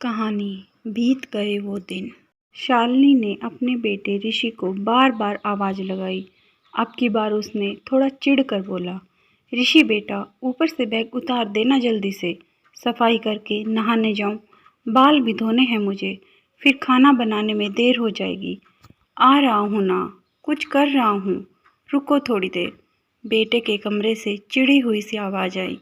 कहानी बीत गए वो दिन। शालिनी ने अपने बेटे ऋषि को बार बार आवाज़ लगाई। अब की बार उसने थोड़ा चिढ़ कर बोला, ऋषि बेटा, ऊपर से बैग उतार देना जल्दी से। सफाई करके नहाने जाऊं, बाल भी धोने हैं मुझे, फिर खाना बनाने में देर हो जाएगी। आ रहा हूँ ना, कुछ कर रहा हूँ, रुको थोड़ी देर। बेटे के कमरे से चिड़ी हुई सी आवाज़ आई।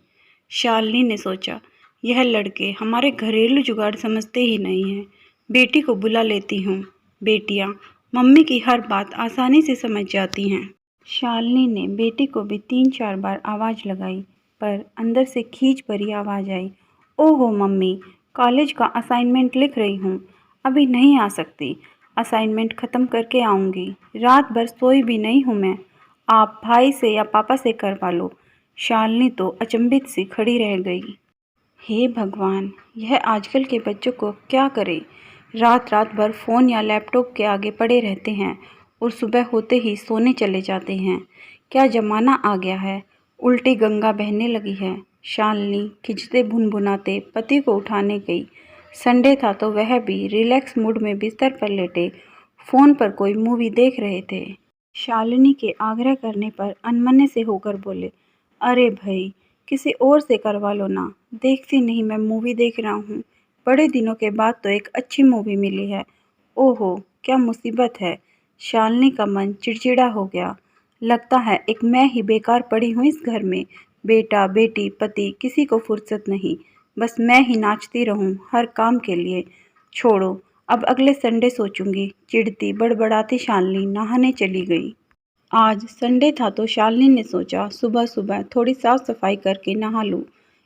शालिनी ने सोचा, यह लड़के हमारे घरेलू जुगाड़ समझते ही नहीं हैं। बेटी को बुला लेती हूँ। बेटियाँ मम्मी की हर बात आसानी से समझ जाती हैं। शालिनी ने बेटी को भी 3-4 बार आवाज़ लगाई, पर अंदर से खींच भरी आवाज़ आई, ओहो मम्मी, कॉलेज का असाइनमेंट लिख रही हूँ, अभी नहीं आ सकती। असाइनमेंट ख़त्म करके आऊँगी। रात भर सोई भी नहीं हूँ मैं। आप भाई से या पापा से करवा लो। शालिनी तो अचंभित सी खड़ी रह गई। हे भगवान, यह आजकल के बच्चों को क्या करे। रात रात भर फ़ोन या लैपटॉप के आगे पड़े रहते हैं और सुबह होते ही सोने चले जाते हैं। क्या ज़माना आ गया है, उल्टी गंगा बहने लगी है। शालिनी खिंचते भुनभुनाते पति को उठाने गई। संडे था तो वह भी रिलैक्स मूड में बिस्तर पर लेटे फ़ोन पर कोई मूवी देख रहे थे। शालिनी के आग्रह करने पर अनमने से होकर बोले, अरे भाई, किसी और से करवा लो ना, देखती नहीं मैं मूवी देख रहा हूँ। बड़े दिनों के बाद तो एक अच्छी मूवी मिली है। ओहो, क्या मुसीबत है। शालिनी का मन चिड़चिड़ा हो गया। लगता है एक मैं ही बेकार पड़ी हूँ इस घर में। बेटा बेटी पति किसी को फुर्सत नहीं, बस मैं ही नाचती रहूँ हर काम के लिए। छोड़ो, अब अगले संडे सोचूंगी। चिढ़ती बड़बड़ाती शालिनी नहाने चली गई। आज संडे था तो शालिनी ने सोचा, सुबह सुबह थोड़ी साफ सफाई करके नहा लूँ।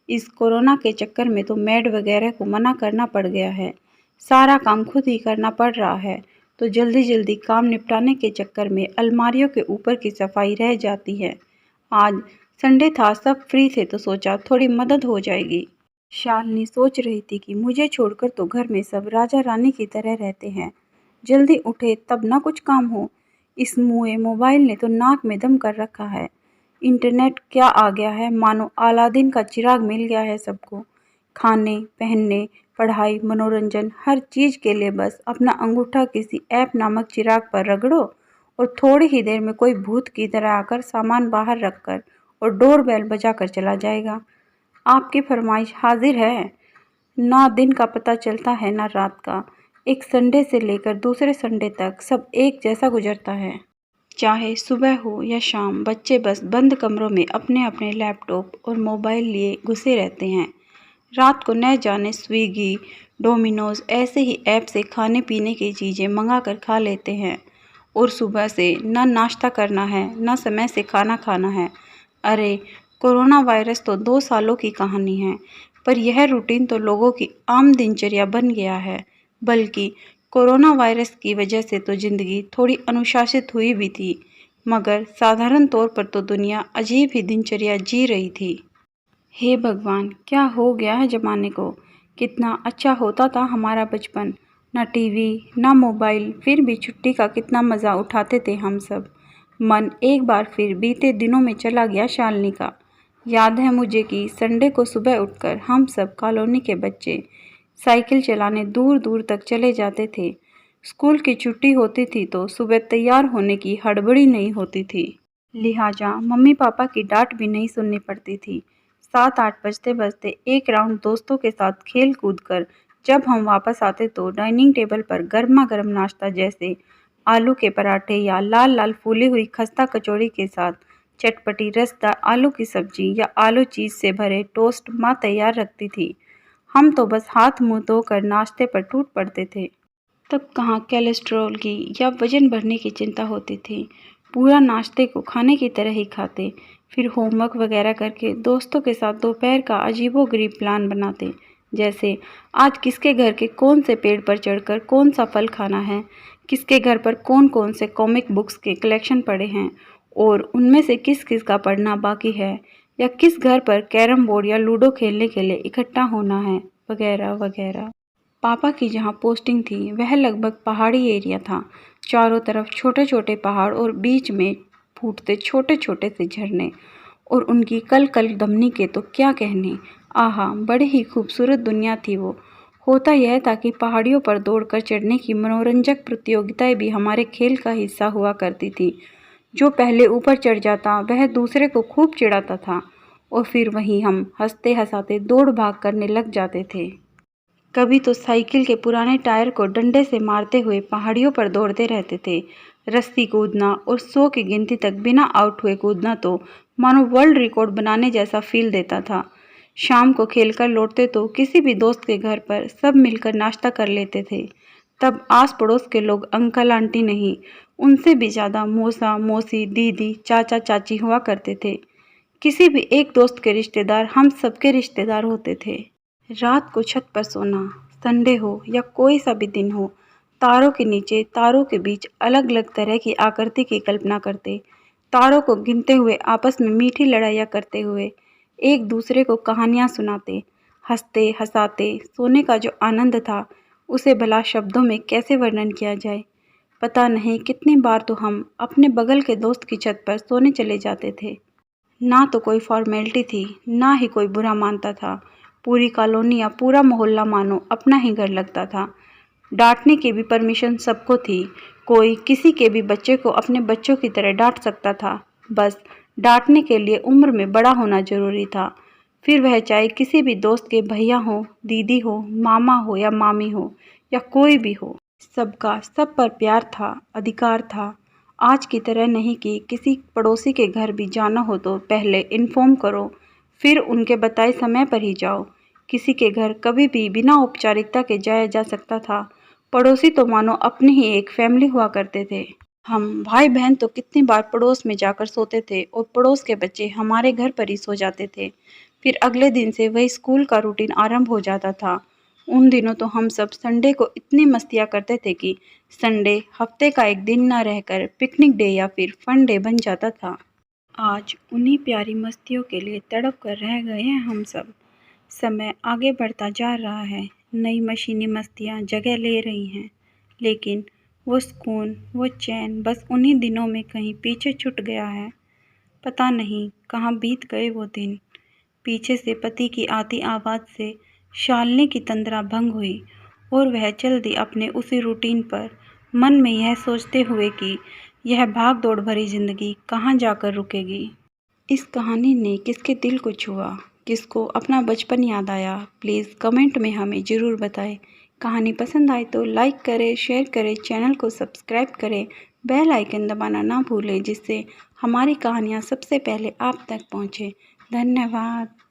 इस कोरोना के चक्कर में तो मेड वगैरह को मना करना पड़ गया है। सारा काम खुद ही करना पड़ रहा है, तो जल्दी जल्दी काम निपटाने के चक्कर में अलमारियों के ऊपर की सफाई रह जाती है। आज संडे था, सब फ्री थे तो सोचा थोड़ी मदद हो जाएगी। शालिनी सोच रही थी कि मुझे छोड़कर तो घर में सब राजा रानी की तरह रहते हैं। जल्दी उठे तब ना कुछ काम हो। इस मुए मोबाइल ने तो नाक में दम कर रखा है। इंटरनेट क्या आ गया है, मानो अलादीन का चिराग मिल गया है सबको। खाने पहनने पढ़ाई मनोरंजन हर चीज़ के लिए बस अपना अंगूठा किसी ऐप नामक चिराग पर रगड़ो और थोड़ी ही देर में कोई भूत की तरह आकर सामान बाहर रखकर और डोर बेल बजाकर चला जाएगा। आपकी फरमाइश हाजिर है। ना दिन का पता चलता है ना रात का। एक संडे से लेकर दूसरे संडे तक सब एक जैसा गुजरता है। चाहे सुबह हो या शाम, बच्चे बस बंद कमरों में अपने अपने लैपटॉप और मोबाइल लिए घुसे रहते हैं। रात को न जाने स्विगी डोमिनोज ऐसे ही ऐप से खाने पीने की चीज़ें मंगा कर खा लेते हैं और सुबह से ना नाश्ता करना है ना समय से खाना खाना है। अरे, कोरोना वायरस तो 2 सालों की कहानी है, पर यह रूटीन तो लोगों की आम दिनचर्या बन गया है। बल्कि कोरोना वायरस की वजह से तो ज़िंदगी थोड़ी अनुशासित हुई भी थी, मगर साधारण तौर पर तो दुनिया अजीब ही दिनचर्या जी रही थी। हे भगवान, क्या हो गया है ज़माने को। कितना अच्छा होता था हमारा बचपन। ना टीवी ना मोबाइल, फिर भी छुट्टी का कितना मज़ा उठाते थे हम सब। मन एक बार फिर बीते दिनों में चला गया शालिनी का। याद है मुझे कि संडे को सुबह उठकर हम सब कॉलोनी के बच्चे साइकिल चलाने दूर दूर तक चले जाते थे। स्कूल की छुट्टी होती थी तो सुबह तैयार होने की हड़बड़ी नहीं होती थी, लिहाजा मम्मी पापा की डांट भी नहीं सुननी पड़ती थी। 7-8 बजते बजते एक राउंड दोस्तों के साथ खेल कूद कर जब हम वापस आते तो डाइनिंग टेबल पर गर्मा गर्म नाश्ता जैसे आलू के पराठे या लाल लाल फूली हुई खस्ता कचौड़ी के साथ चटपटी रसदार आलू की सब्जी या आलू चीज़ से भरे टोस्ट माँ तैयार रखती थी। हम तो बस हाथ मुंह धोकर नाश्ते पर टूट पड़ते थे। तब कहाँ कोलेस्ट्रॉल की या वजन बढ़ने की चिंता होती थी। पूरा नाश्ते को खाने की तरह ही खाते, फिर होमवर्क वगैरह करके दोस्तों के साथ दोपहर का अजीबोगरीब प्लान बनाते, जैसे आज किसके घर के कौन से पेड़ पर चढ़कर कौन सा फल खाना है, किसके घर पर कौन कौन से कॉमिक बुक्स के कलेक्शन पड़े हैं और उनमें से किस किस का पढ़ना बाकी है, या किस घर पर कैरम बोर्ड या लूडो खेलने के लिए इकट्ठा होना है, वगैरह वगैरह। पापा की जहाँ पोस्टिंग थी वह लगभग पहाड़ी एरिया था। चारों तरफ छोटे छोटे पहाड़ और बीच में फूटते छोटे छोटे से झरने, और उनकी कल कल दमनी के तो क्या कहने। आहा, बड़ी ही खूबसूरत दुनिया थी वो। होता यह था कि पहाड़ियों पर दौड़कर चढ़ने की मनोरंजक प्रतियोगिताएं भी हमारे खेल का हिस्सा हुआ करती थी। जो पहले ऊपर चढ़ जाता वह दूसरे को खूब चिढ़ाता था और फिर वहीं हम हंसते हंसाते दौड़ भाग करने लग जाते थे। कभी तो साइकिल के पुराने टायर को डंडे से मारते हुए पहाड़ियों पर दौड़ते रहते थे। रस्सी कूदना और 100 की गिनती तक बिना आउट हुए कूदना तो मानो वर्ल्ड रिकॉर्ड बनाने जैसा फील देता था। शाम को खेलकर लौटते तो किसी भी दोस्त के घर पर सब मिलकर नाश्ता कर लेते थे। तब आस पड़ोस के लोग अंकल आंटी नहीं, उनसे भी ज़्यादा मौसा मौसी दीदी चाचा चाची हुआ करते थे। किसी भी एक दोस्त के रिश्तेदार हम सबके रिश्तेदार होते थे। रात को छत पर सोना, संडे हो या कोई सा भी दिन हो, तारों के नीचे तारों के बीच अलग अलग तरह की आकृति की कल्पना करते, तारों को गिनते हुए आपस में मीठी लड़ाइयाँ करते हुए एक दूसरे को कहानियाँ सुनाते, हंसते हंसाते सोने का जो आनंद था उसे भला शब्दों में कैसे वर्णन किया जाए। पता नहीं कितनी बार तो हम अपने बगल के दोस्त की छत पर सोने चले जाते थे। ना तो कोई फॉर्मेलिटी थी, ना ही कोई बुरा मानता था। पूरी कॉलोनी या पूरा मोहल्ला मानो अपना ही घर लगता था। डांटने की भी परमिशन सबको थी। कोई किसी के भी बच्चे को अपने बच्चों की तरह डांट सकता था। बस डांटने के लिए उम्र में बड़ा होना जरूरी था। फिर वह चाहे किसी भी दोस्त के भैया हो, दीदी हो, मामा हो या मामी हो या कोई भी हो, सबका सब पर प्यार था, अधिकार था। आज की तरह नहीं कि किसी पड़ोसी के घर भी जाना हो तो पहले इन्फॉर्म करो, फिर उनके बताए समय पर ही जाओ। किसी के घर कभी भी बिना औपचारिकता के जाया जा सकता था। पड़ोसी तो मानो अपनी ही एक फैमिली हुआ करते थे। हम भाई बहन तो कितनी बार पड़ोस में जाकर सोते थे और पड़ोस के बच्चे हमारे घर पर ही सो जाते थे। फिर अगले दिन से वही स्कूल का रूटीन आरंभ हो जाता था। उन दिनों तो हम सब संडे को इतनी मस्तियाँ करते थे कि संडे हफ्ते का एक दिन न रहकर पिकनिक डे या फिर फन डे बन जाता था। आज उन्हीं प्यारी मस्तियों के लिए तड़प कर रह गए हैं हम सब। समय आगे बढ़ता जा रहा है, नई मशीनी मस्तियाँ जगह ले रही हैं, लेकिन वो सुकून, वो चैन बस उन्हीं दिनों में कहीं पीछे छूट गया है। पता नहीं कहाँ बीत गए वो दिन। पीछे से पति की आती आवाज़ से शालिनी की तंद्रा भंग हुई और वह चल दी अपने उसी रूटीन पर, मन में यह सोचते हुए कि यह भाग दौड़ भरी जिंदगी कहाँ जाकर रुकेगी। इस कहानी ने किसके दिल को छुआ, किसको अपना बचपन याद आया, प्लीज़ कमेंट में हमें ज़रूर बताएं। कहानी पसंद आए तो लाइक करें, शेयर करें, चैनल को सब्सक्राइब करें, बेल आइकन दबाना ना भूलें जिससे हमारी कहानियाँ सबसे पहले आप तक पहुँचें। धन्यवाद।